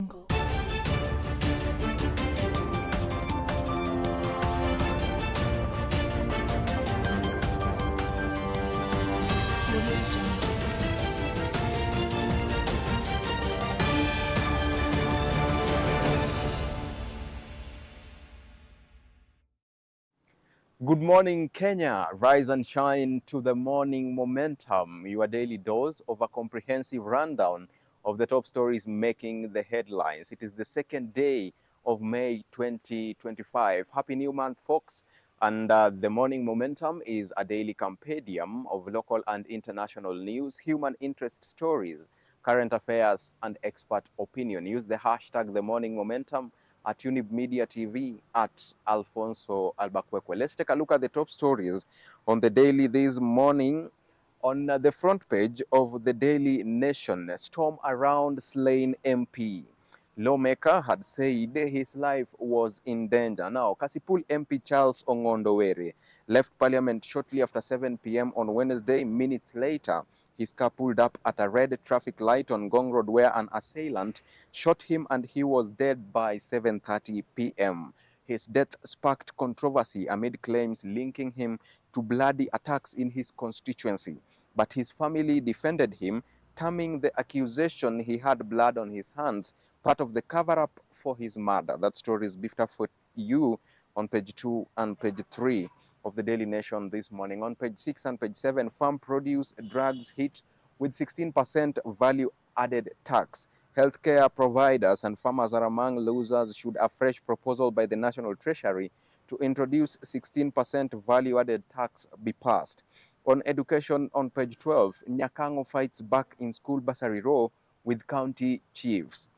Good morning, Kenya. Rise and shine to the morning momentum, your daily dose of a comprehensive rundown of the top stories making the headlines. It is the second day of May 2025. Happy new month, folks. And the morning momentum is a daily compendium of local and international news, human interest stories, current affairs, and expert opinion. Use the hashtag the morning momentum at Younib Media TV, at Alphonce Albakwekwe. Let's take a look at the top stories on the daily this morning. On the front page of the Daily Nation, storm around slain MP. Lawmaker had said his life was in danger. Now, Kasipul MP Charles Ongondowere left Parliament shortly after 7 p.m. on Wednesday. Minutes later, his car pulled up at a red traffic light on Gong Road where an assailant shot him and he was dead by 7:30 p.m. His death sparked controversy amid claims linking him to bloody attacks in his constituency. But his family defended him, terming the accusation he had blood on his hands part of the cover-up for his murder. That story is beefed up for you on page 2 and page 3 of the Daily Nation this morning. On page 6 and page 7, farm produce drugs hit with 16% value-added tax. Healthcare providers and farmers are among losers should a fresh proposal by the National Treasury to introduce 16% value-added tax be passed. On education, on page 12, Nyakango fights back in school bursary row with county chiefs.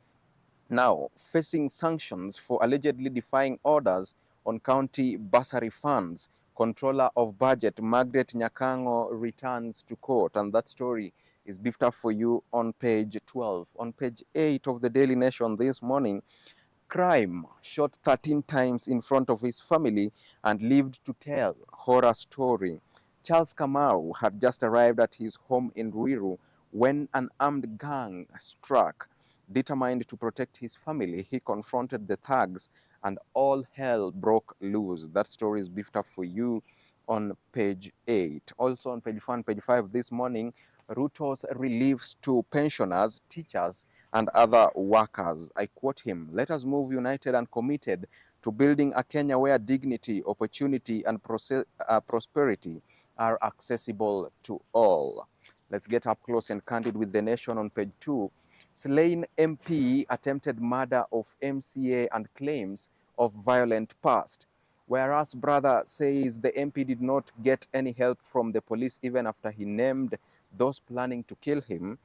Now, facing sanctions for allegedly defying orders on county bursary funds, Controller of Budget Margaret Nyakango returns to court, and that story is beefed up for you on page 12. On page 8 of the Daily Nation this morning, crime shot 13 times in front of his family and lived to tell horror story. Charles Kamau had just arrived at his home in Ruiru when an armed gang struck. Determined to protect his family, he confronted the thugs and all hell broke loose. That story is beefed up for you on page 8. Also on page 4 and page 5 this morning, Ruto's reliefs to pensioners, teachers, and other workers. I quote him, "Let us move united and committed to building a Kenya where dignity, opportunity, and prosperity are accessible to all." Let's get up close and candid with the Nation on page 2. Slain MP attempted murder of MCA and claims of violent past. Whereas brother says the MP did not get any help from the police even after he named those planning to kill him.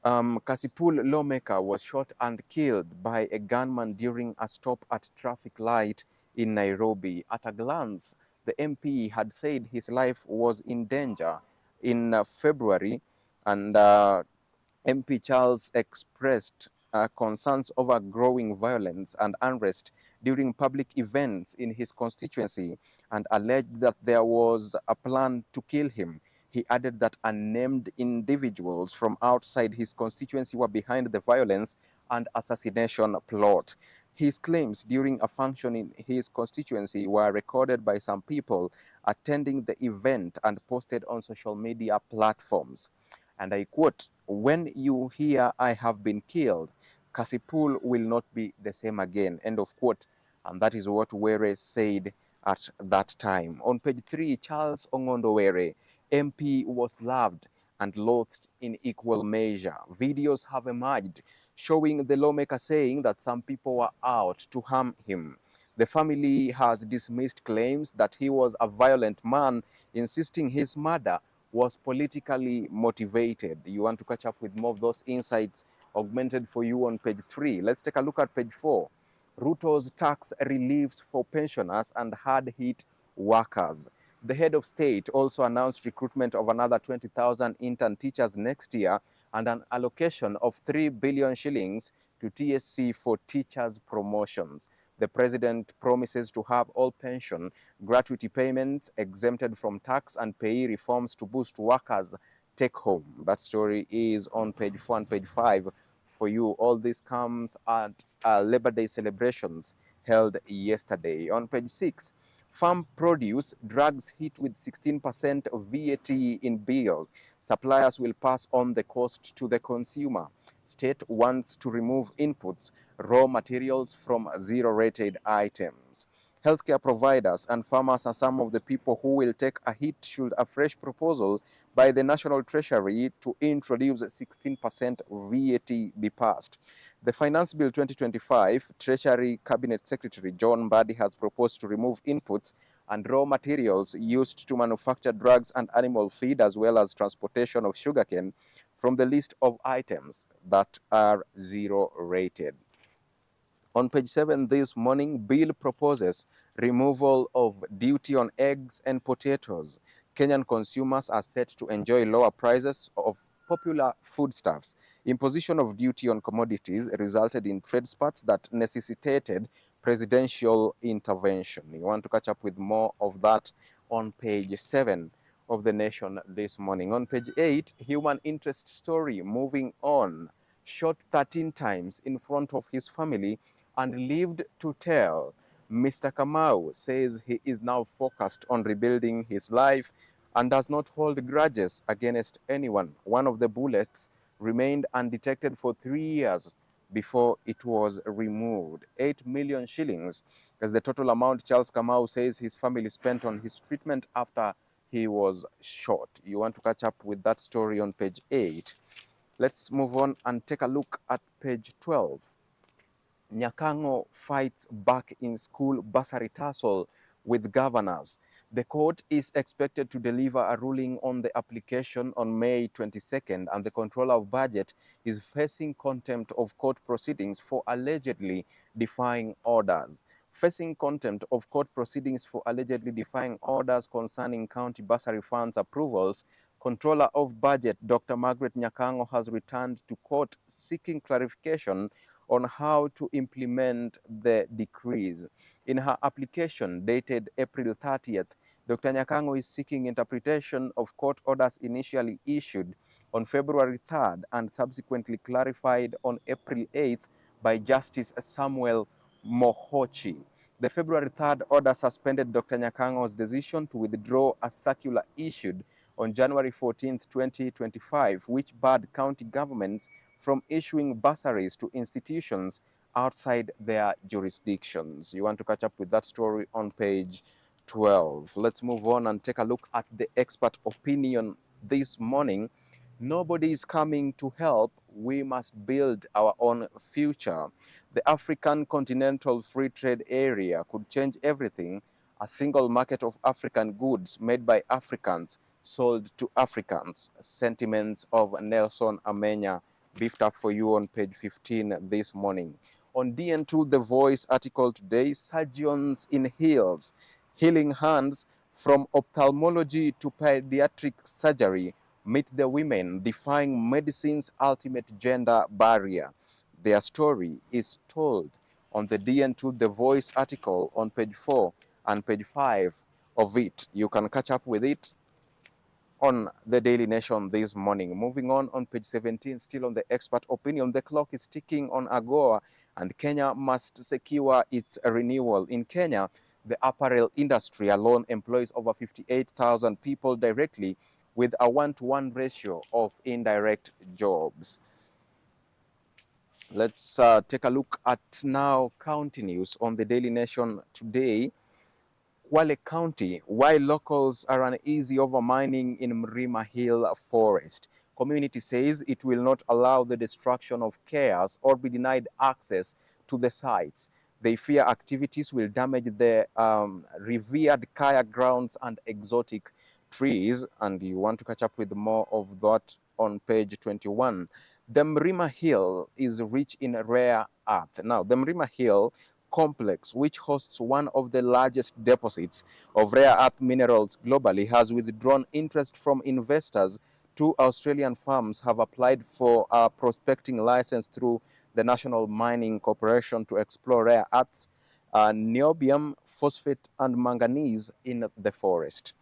Kasipul lawmaker was shot and killed by a gunman during a stop at traffic light in Nairobi. At a glance, the MP had said his life was in danger in February, and MP Charles expressed concerns over growing violence and unrest during public events in his constituency and alleged that there was a plan to kill him. He added that unnamed individuals from outside his constituency were behind the violence and assassination plot. His claims during a function in his constituency were recorded by some people attending the event and posted on social media platforms. And I quote, "When you hear I have been killed, Kasipul will not be the same again." End of quote. And that is what Were said at that time. On page 3, Charles Ongondowere, MP, was loved and loathed in equal measure. Videos have emerged showing the lawmaker saying that some people were out to harm him. The family has dismissed claims that he was a violent man, insisting his murder was politically motivated. You want to catch up with more of those insights augmented for you on page 3. Let's take a look at page 4. Ruto's tax reliefs for pensioners and hard-hit workers. The head of state also announced recruitment of another 20,000 intern teachers next year and an allocation of 3 billion shillings to TSC for teachers' promotions. The president promises to have all pension gratuity payments exempted from tax and pay reforms to boost workers' take home. That story is on page 4 and page 5 for you. All this comes at Labor Day celebrations held yesterday. On page 6, farm produce drugs hit with 16% of VAT in bill. Suppliers will pass on the cost to the consumer. State wants to remove inputs, raw materials from zero-rated items. Healthcare providers and farmers are some of the people who will take a hit should a fresh proposal by the National Treasury to introduce 16% VAT be passed. The Finance Bill 2025, Treasury Cabinet Secretary John Mbadi has proposed to remove inputs and raw materials used to manufacture drugs and animal feed, as well as transportation of sugarcane, from the list of items that are zero rated. On page 7 this morning, bill proposes removal of duty on eggs and potatoes. Kenyan consumers are set to enjoy lower prices of popular foodstuffs. Imposition of duty on commodities resulted in trade spats that necessitated presidential intervention. You want to catch up with more of that on page 7 of the Nation this morning. On page 8, human interest story moving on. Shot 13 times in front of his family and lived to tell. Mr. Kamau says he is now focused on rebuilding his life and does not hold grudges against anyone. One of the bullets remained undetected for 3 years before it was removed. 8 million shillings is the total amount Charles Kamau says his family spent on his treatment after he was shot. You want to catch up with that story on page 8. Let's move on and take a look at page 12. Nyakango fights back in school bursary tussle with governors. The court is expected to deliver a ruling on the application on May 22nd, and the controller of budget is facing contempt of court proceedings for allegedly defying orders. Facing contempt of court proceedings for allegedly defying orders concerning county bursary funds approvals, Controller of Budget Dr. Margaret Nyakango has returned to court seeking clarification on how to implement the decrees. In her application dated April 30th, Dr. Nyakango is seeking interpretation of court orders initially issued on February 3rd and subsequently clarified on April 8th by Justice Samuel Mohochi. The February 3rd order suspended Dr. Nyakango's decision to withdraw a circular issued on January 14, 2025, which barred county governments from issuing bursaries to institutions outside their jurisdictions. You want to catch up with that story on page 12. Let's move on and take a look at the expert opinion this morning. Nobody is coming to help. We must build our own future. The African Continental Free Trade Area could change everything. A single market of African goods made by Africans sold to Africans. Sentiments of Nelson Amenya beefed up for you on page 15 this morning. On DN2 The Voice article today, surgeons in heels, healing hands from ophthalmology to pediatric surgery meet the women defying medicine's ultimate gender barrier. Their story is told on the DN2 The Voice article on page 4 and page 5 of it. You can catch up with it on the Daily Nation this morning. Moving on page 17, still on the expert opinion, the clock is ticking on AGOA and Kenya must secure its renewal. In Kenya, the apparel industry alone employs over 58,000 people directly with a 1-to-1 ratio of indirect jobs. Let's take a look at now county news on the Daily Nation today. Kwale County, why locals are uneasy over mining in Mrima Hill Forest. Community says it will not allow the destruction of chaos or be denied access to the sites. They fear activities will damage the revered kayak grounds and exotic trees. And you want to catch up with more of that on page 21. The Mrima Hill is rich in rare earth. Now, the Mrima Hill complex, which hosts one of the largest deposits of rare earth minerals globally, has withdrawn interest from investors. 2 Australian firms have applied for a prospecting license through the National Mining Corporation to explore rare earths, niobium, phosphate, and manganese in the forest.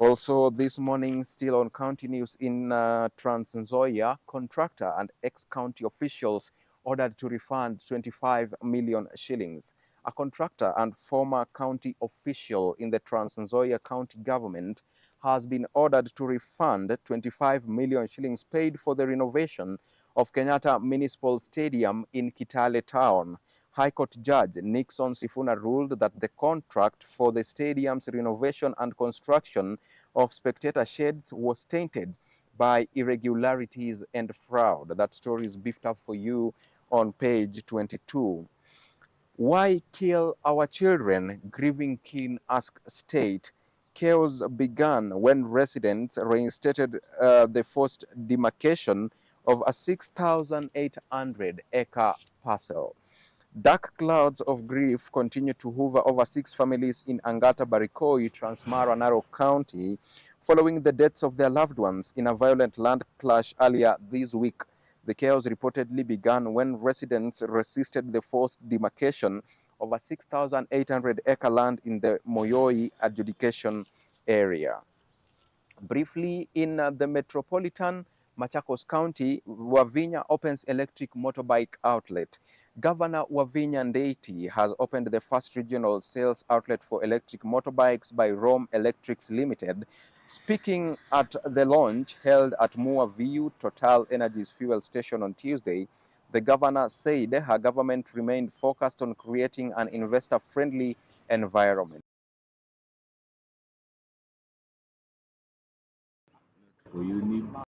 Also this morning, still on county news in Trans Nzoia, contractor and ex-county officials ordered to refund 25 million shillings. A contractor and former county official in the Trans Nzoia county government has been ordered to refund 25 million shillings paid for the renovation of Kenyatta Municipal Stadium in Kitale town. High Court Judge Nixon Sifuna ruled that the contract for the stadium's renovation and construction of spectator sheds was tainted by irregularities and fraud. That story is beefed up for you on page 22. Why kill our children? Grieving king ask state. Chaos began when residents reinstated the forced demarcation of a 6,800-acre parcel. Dark clouds of grief continue to hover over 6 families in Angata Barikoi, Transmara, Narok County, following the deaths of their loved ones in a violent land clash earlier this week. The chaos reportedly began when residents resisted the forced demarcation of a 6,800-acre land in the Moyoi adjudication area. Briefly, in the metropolitan Machakos County, Wavinya opens electric motorbike outlet. Governor Wavinya Ndeti has opened the first regional sales outlet for electric motorbikes by Rome Electrics Limited. Speaking at the launch held at Mua View Total Energies fuel station on Tuesday, the governor said her government remained focused on creating an investor-friendly environment. Younib.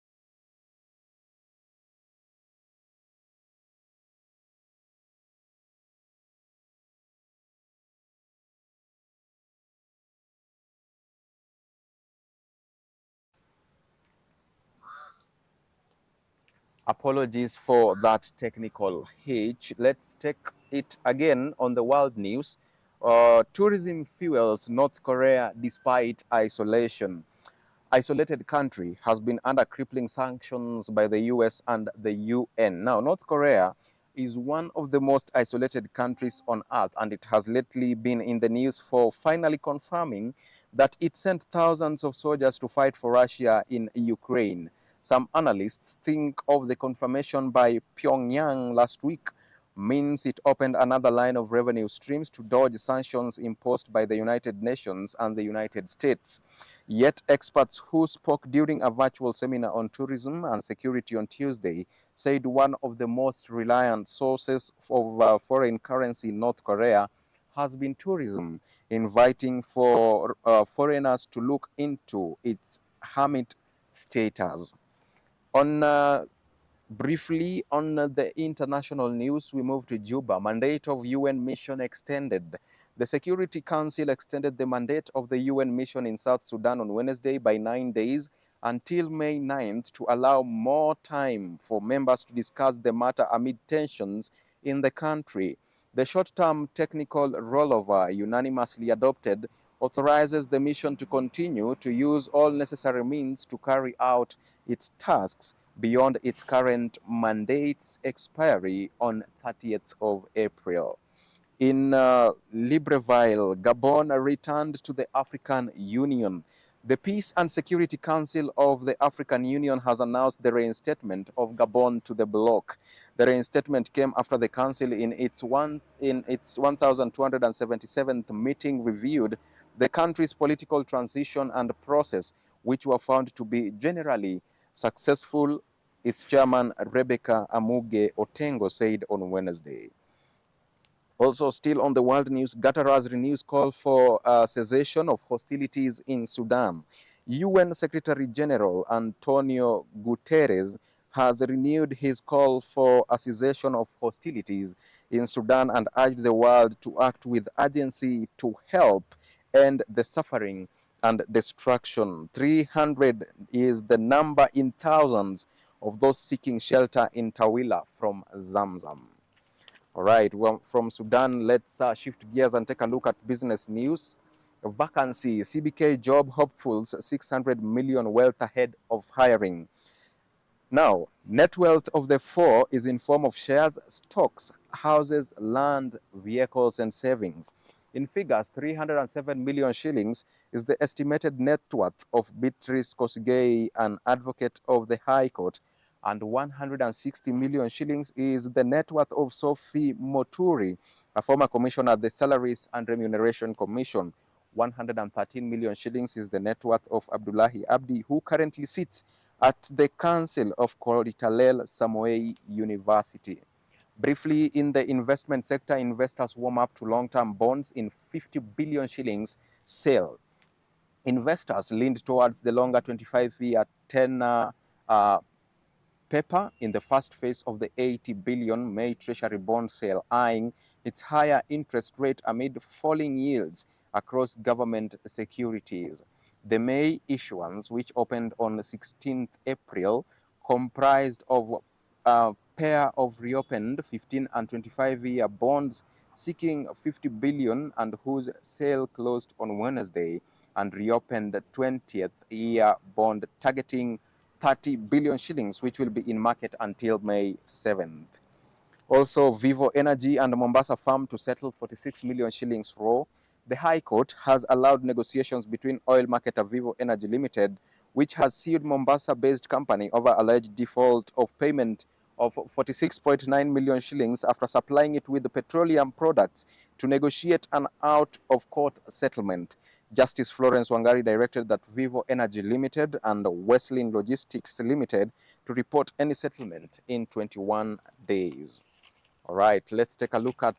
Apologies for that technical hitch. Let's take it again on the world news. Tourism fuels North Korea despite isolation. Isolated country has been under crippling sanctions by the US and the UN. Now, North Korea is one of the most isolated countries on earth, and it has lately been in the news for finally confirming that it sent thousands of soldiers to fight for Russia in Ukraine. Some analysts think of the confirmation by Pyongyang last week means it opened another line of revenue streams to dodge sanctions imposed by the United Nations and the United States. Yet experts who spoke during a virtual seminar on tourism and security on Tuesday said one of the most reliant sources of foreign currency in North Korea has been tourism, inviting for foreigners to look into its hermit status. On Briefly, on the international news, we move to Juba. Mandate of UN mission extended. The Security Council extended the mandate of the UN mission in South Sudan on Wednesday by 9 days until May 9th to allow more time for members to discuss the matter amid tensions in the country. The short-term technical rollover, unanimously adopted, authorizes the mission to continue to use all necessary means to carry out its tasks beyond its current mandate's expiry on 30th of April. In Libreville, Gabon returned to the African Union. The Peace and Security Council of the African Union has announced the reinstatement of Gabon to the bloc. The reinstatement came after the council in its 1277th meeting reviewed the country's political transition and process, which were found to be generally successful, its chairman Rebecca Amuge Otengo said on Wednesday. Also, still on the world news, Guterres renews call for cessation of hostilities in Sudan. UN Secretary General Antonio Guterres has renewed his call for a cessation of hostilities in Sudan and urged the world to act with urgency to help end the suffering and destruction. 300 is the number in thousands of those seeking shelter in Tawila from Zamzam. All right, well, from Sudan, let's shift gears and take a look at business news. Vacancy, CBK job hopefuls, 600 million wealth ahead of hiring. Now, net wealth of the four is in form of shares, stocks, houses, land, vehicles, and savings. In figures, 307 million shillings is the estimated net worth of Beatrice Kosgei, an advocate of the High Court, and 160 million shillings is the net worth of Sophie Moturi, a former commissioner at the Salaries and Remuneration Commission. 113 million shillings is the net worth of Abdullahi Abdi, who currently sits at the Council of Koritalel Samoei University. Briefly, in the investment sector, investors warm up to long-term bonds in 50 billion shillings sale. Investors leaned towards the longer 25-year tenor paper in the first phase of the 80 billion May Treasury bond sale, eyeing its higher interest rate amid falling yields across government securities. The May issuance, which opened on 16th April, comprised of a pair of reopened 15 and 25-year bonds seeking 50 billion and whose sale closed on Wednesday, and reopened 20th year bond targeting 30 billion shillings, which will be in market until May 7th. Also, Vivo Energy and Mombasa Farm to settle 46 million shillings raw. The High Court has allowed negotiations between oil marketer Vivo Energy Limited, which has sued Mombasa-based company over alleged default of payment of 46.9 million shillings after supplying it with the petroleum products, to negotiate an out-of-court settlement. Justice Florence Wangari directed that Vivo Energy Limited and Wesleyan Logistics Limited to report any settlement in 21 days. All right, let's take a look at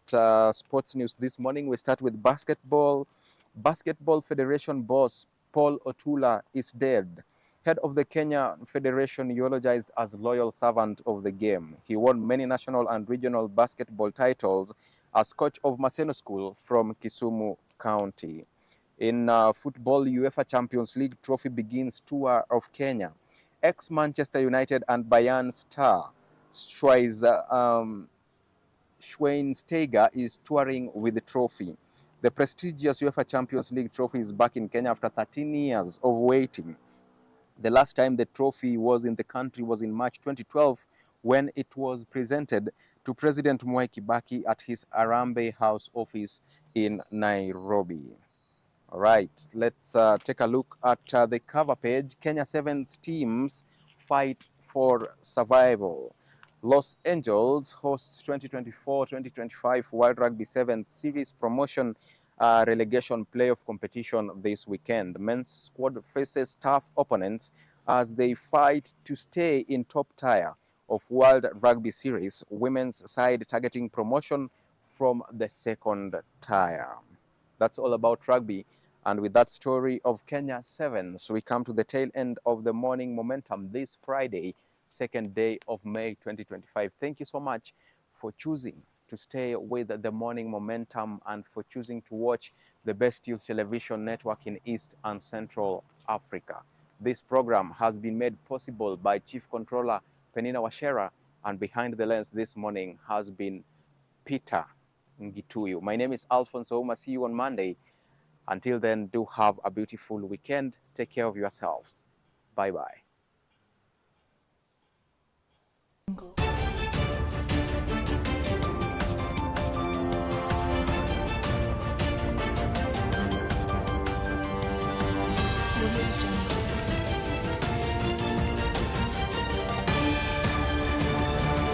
sports news this morning. We start with basketball. Basketball Federation boss Paul Otula is dead. Head of the Kenya Federation eulogized as loyal servant of the game. He won many national and regional basketball titles as coach of Maseno School from Kisumu County. In football, UEFA Champions League trophy begins tour of Kenya. Ex-Manchester United and Bayern star Schweinsteiger is touring with the trophy. The prestigious UEFA Champions League trophy is back in Kenya after 13 years of waiting. The last time the trophy was in the country was in March 2012, when it was presented to President Mwai Kibaki at his Arambe House office in Nairobi. All right, let's take a look at the cover page. Kenya Sevens teams fight for survival. Los Angeles hosts 2024-2025 World Rugby Sevens Series promotion relegation playoff competition this weekend. Men's squad faces tough opponents as they fight to stay in top tier of World Rugby Series. Women's side targeting promotion from the second tier. That's all about rugby. And with that story of Kenya Sevens, we come to the tail end of the morning momentum this Friday, 2nd day of May 2025. Thank you so much for choosing to stay with the morning momentum and for choosing to watch the best youth television network in East and Central Africa. This program has been made possible by Chief Controller Peninah Wachera, and behind the lens this morning has been Peter Ngituyu. My name is Alphonce. Ouma. See you on Monday. Until then, do have a beautiful weekend. Take care of yourselves. Bye-bye.